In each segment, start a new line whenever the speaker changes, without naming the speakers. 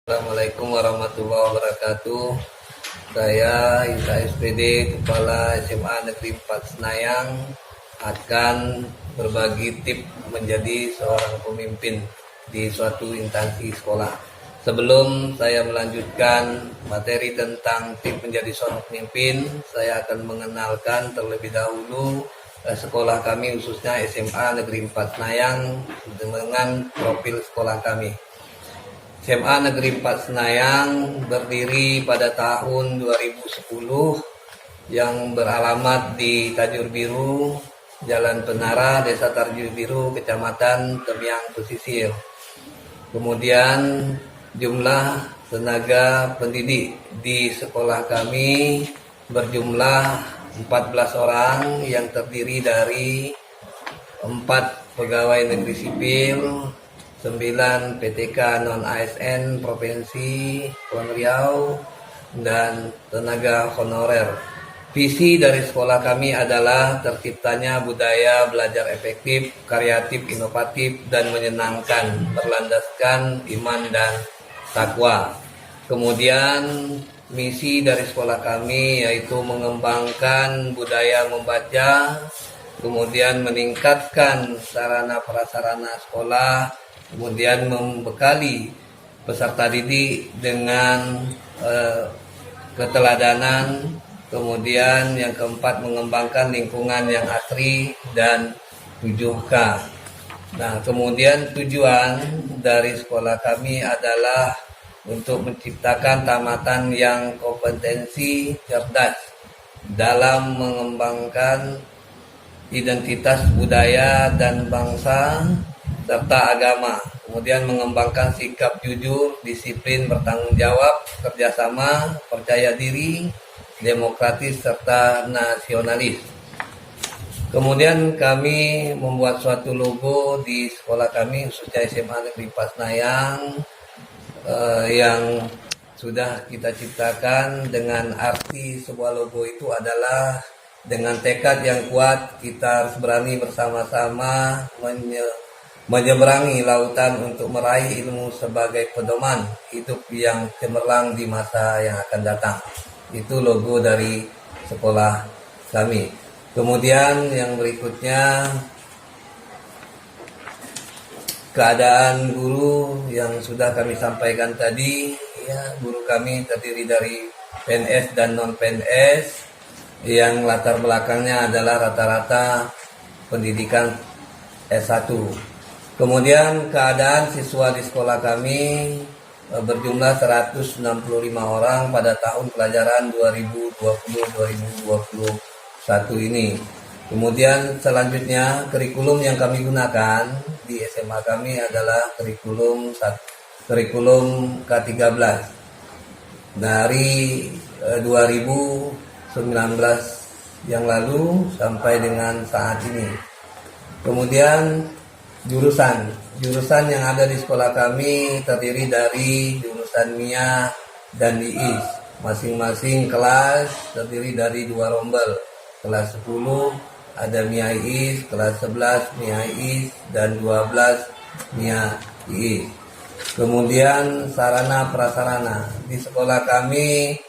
Assalamualaikum warahmatullahi wabarakatuh. Saya Isa SPD, Kepala SMA Negeri 4 Senayang, akan berbagi tips menjadi seorang pemimpin di suatu instansi sekolah. Sebelum saya melanjutkan materi tentang tips menjadi seorang pemimpin, saya akan mengenalkan terlebih dahulu sekolah kami, khususnya SMA Negeri 4 Senayang, dengan profil sekolah kami. SMA Negeri 4 Senayang berdiri pada tahun 2010 yang beralamat di Tajur Biru, Jalan Penara, Desa Tajur Biru, Kecamatan Temiang Pesisir. Kemudian jumlah tenaga pendidik di sekolah kami berjumlah 14 orang yang terdiri dari 4 pegawai negeri sipil, 9 PTK non-ASN Provinsi Kepulauan Riau, dan tenaga honorer. Visi dari sekolah kami adalah terciptanya budaya belajar efektif, kreatif, inovatif, dan menyenangkan, berlandaskan iman dan takwa. Kemudian misi dari sekolah kami yaitu mengembangkan budaya membaca, kemudian meningkatkan sarana prasarana sekolah, kemudian membekali peserta didik dengan keteladanan, kemudian yang keempat mengembangkan lingkungan yang asri dan 7K. Nah, kemudian tujuan dari sekolah kami adalah untuk menciptakan tamatan yang kompetensi cerdas dalam mengembangkan identitas budaya dan bangsa serta agama, kemudian mengembangkan sikap jujur, disiplin, bertanggung jawab, kerjasama, percaya diri, demokratis, serta nasionalis. Kemudian kami membuat suatu logo di sekolah kami, khususnya SMA Negeri 4 Senayang, yang sudah kita ciptakan dengan arti sebuah logo itu adalah dengan tekad yang kuat kita harus berani bersama-sama menyeberangi lautan untuk meraih ilmu sebagai pedoman hidup yang cemerlang di masa yang akan datang. Itu logo dari sekolah kami. Kemudian yang berikutnya, keadaan guru yang sudah kami sampaikan tadi. Ya, guru kami terdiri dari PNS dan non-PNS yang latar belakangnya adalah rata-rata pendidikan S1. Kemudian keadaan siswa di sekolah kami berjumlah 165 orang pada tahun pelajaran 2020-2021 ini. Kemudian selanjutnya kurikulum yang kami gunakan di SMA kami adalah kurikulum K13 dari 2019 yang lalu sampai dengan saat ini. Kemudian jurusan yang ada di sekolah kami terdiri dari jurusan MIA dan IIS. Masing-masing kelas terdiri dari 2 rombel. Kelas 10 ada MIA IIS, kelas 11 MIA IIS, dan 12 MIA IIS. Kemudian sarana prasarana di sekolah kami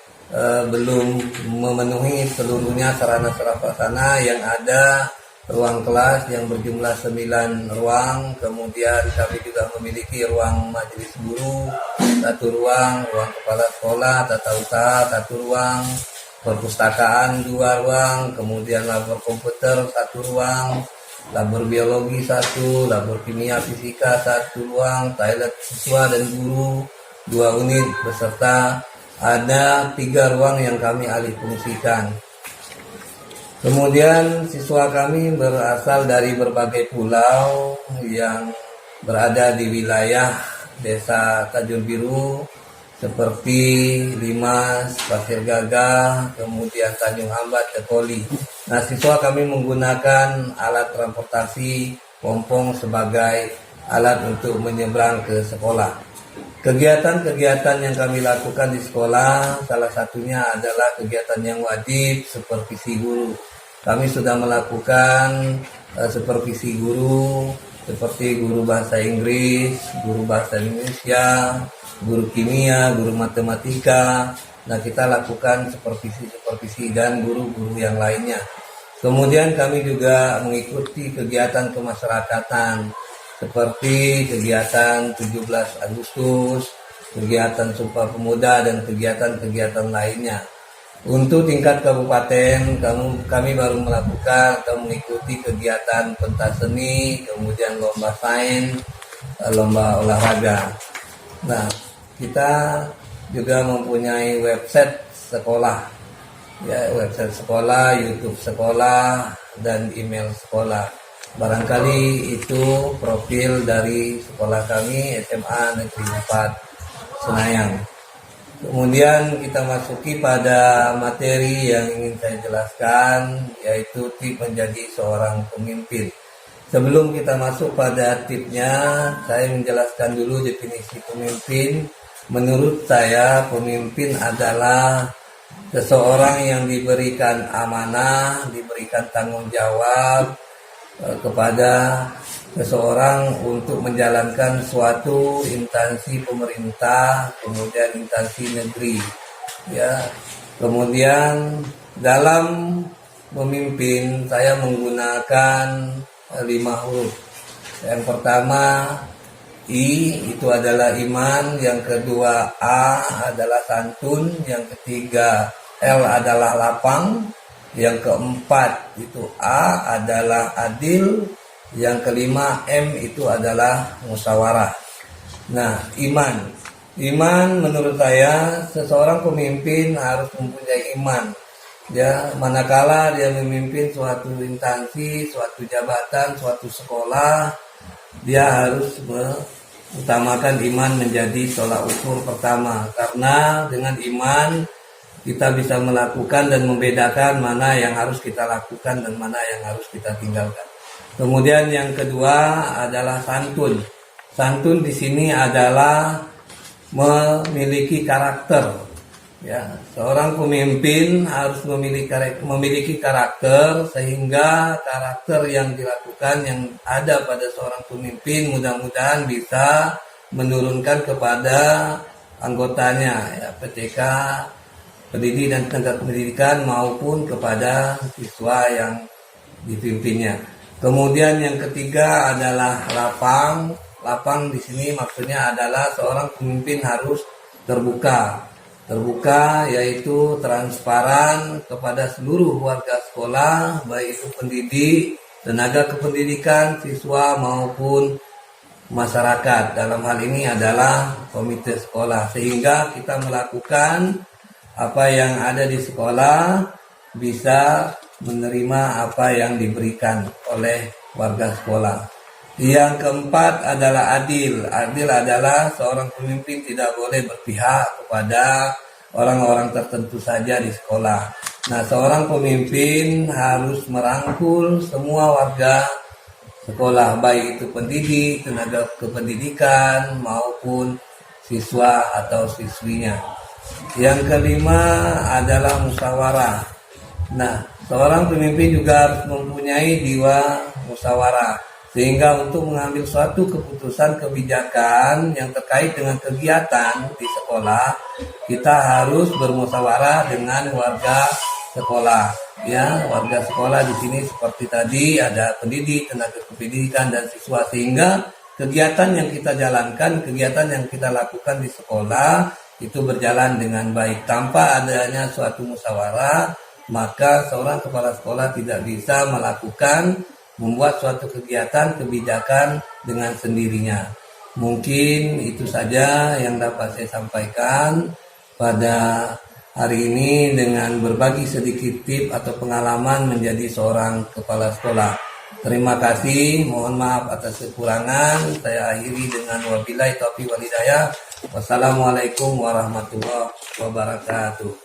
belum memenuhi seluruhnya sarana prasarana yang ada. Ruang kelas yang berjumlah 9 ruang, kemudian kami juga memiliki ruang majelis guru, 1 ruang kepala sekolah, tata usaha, 1 ruang, perpustakaan 2 ruang, kemudian labor komputer 1 ruang, labor biologi 1, labor kimia fisika 1 ruang, toilet siswa dan guru 2 unit, beserta ada 3 ruang yang kami alih fungsikan. Kemudian siswa kami berasal dari berbagai pulau yang berada di wilayah Desa Tajur Biru seperti Limas, Pasir Gagah, kemudian Tanjung Ambat, Tekoli. Nah, siswa kami menggunakan alat transportasi pompong sebagai alat untuk menyeberang ke sekolah. Kegiatan-kegiatan yang kami lakukan di sekolah salah satunya adalah kegiatan yang wajib, supervisi guru. Kami sudah melakukan supervisi guru seperti guru bahasa Inggris, guru bahasa Indonesia, guru kimia, guru matematika. Nah, kita lakukan supervisi dan guru-guru yang lainnya. Kemudian kami juga mengikuti kegiatan kemasyarakatan seperti kegiatan 17 Agustus, kegiatan Sumpah Pemuda, dan kegiatan-kegiatan lainnya. Untuk tingkat kabupaten, kami baru melakukan atau mengikuti kegiatan pentas seni, kemudian lomba sains, lomba olahraga. Nah, kita juga mempunyai website sekolah, ya, website sekolah, YouTube sekolah, dan email sekolah. Barangkali itu profil dari sekolah kami, SMA Negeri 4 Senayan. Kemudian kita masuki pada materi yang ingin saya jelaskan, yaitu tip menjadi seorang pemimpin. Sebelum kita masuk pada tipnya, saya menjelaskan dulu definisi pemimpin. Menurut saya, pemimpin adalah seseorang yang diberikan amanah, diberikan tanggung jawab kepada seseorang untuk menjalankan suatu instansi pemerintah, kemudian instansi negeri, ya. Kemudian dalam memimpin saya menggunakan 5 huruf. Yang pertama I itu adalah iman, yang kedua A adalah santun, yang ketiga L adalah lapang, yang keempat itu A adalah adil, yang kelima M itu adalah musyawarah. Nah, iman menurut saya seseorang pemimpin harus mempunyai iman. Ya, manakala dia memimpin suatu instansi, suatu jabatan, suatu sekolah, dia harus mengutamakan iman menjadi tolak ukur pertama. Karena dengan iman kita bisa melakukan dan membedakan mana yang harus kita lakukan dan mana yang harus kita tinggalkan. Kemudian yang kedua adalah santun. Santun di sini adalah memiliki karakter. Ya, seorang pemimpin harus memiliki karakter, sehingga karakter yang dilakukan yang ada pada seorang pemimpin mudah-mudahan bisa menurunkan kepada anggotanya, ya, PTK, pendidik dan tenaga pendidikan, maupun kepada siswa yang dipimpinnya. Kemudian yang ketiga adalah lapang. Lapang di sini maksudnya adalah seorang pemimpin harus terbuka. Terbuka yaitu transparan kepada seluruh warga sekolah, baik itu pendidik, tenaga kependidikan, siswa maupun masyarakat. Dalam hal ini adalah komite sekolah, sehingga kita melakukan apa yang ada di sekolah bisa menerima apa yang diberikan oleh warga sekolah. Yang keempat adalah adil. Adil adalah seorang pemimpin tidak boleh berpihak kepada orang-orang tertentu saja di sekolah. Nah, seorang pemimpin harus merangkul semua warga sekolah, baik itu pendidik, tenaga kependidikan, maupun siswa atau siswinya. Yang kelima adalah musyawarah. Nah, seorang pemimpin juga harus mempunyai jiwa musyawarah, sehingga untuk mengambil suatu keputusan kebijakan yang terkait dengan kegiatan di sekolah, kita harus bermusyawarah dengan warga sekolah. Ya, warga sekolah di sini seperti tadi ada pendidik, tenaga kependidikan, dan siswa, sehingga kegiatan yang kita jalankan, kegiatan yang kita lakukan di sekolah itu berjalan dengan baik. Tanpa adanya suatu musyawarah, maka seorang kepala sekolah tidak bisa membuat suatu kegiatan kebijakan dengan sendirinya. Mungkin itu saja yang dapat saya sampaikan pada hari ini dengan berbagi sedikit tip atau pengalaman menjadi seorang kepala sekolah. Terima kasih, mohon maaf atas kekurangan. Saya akhiri dengan wabillahi taufiq wal hidayah. Wassalamualaikum warahmatullahi wabarakatuh.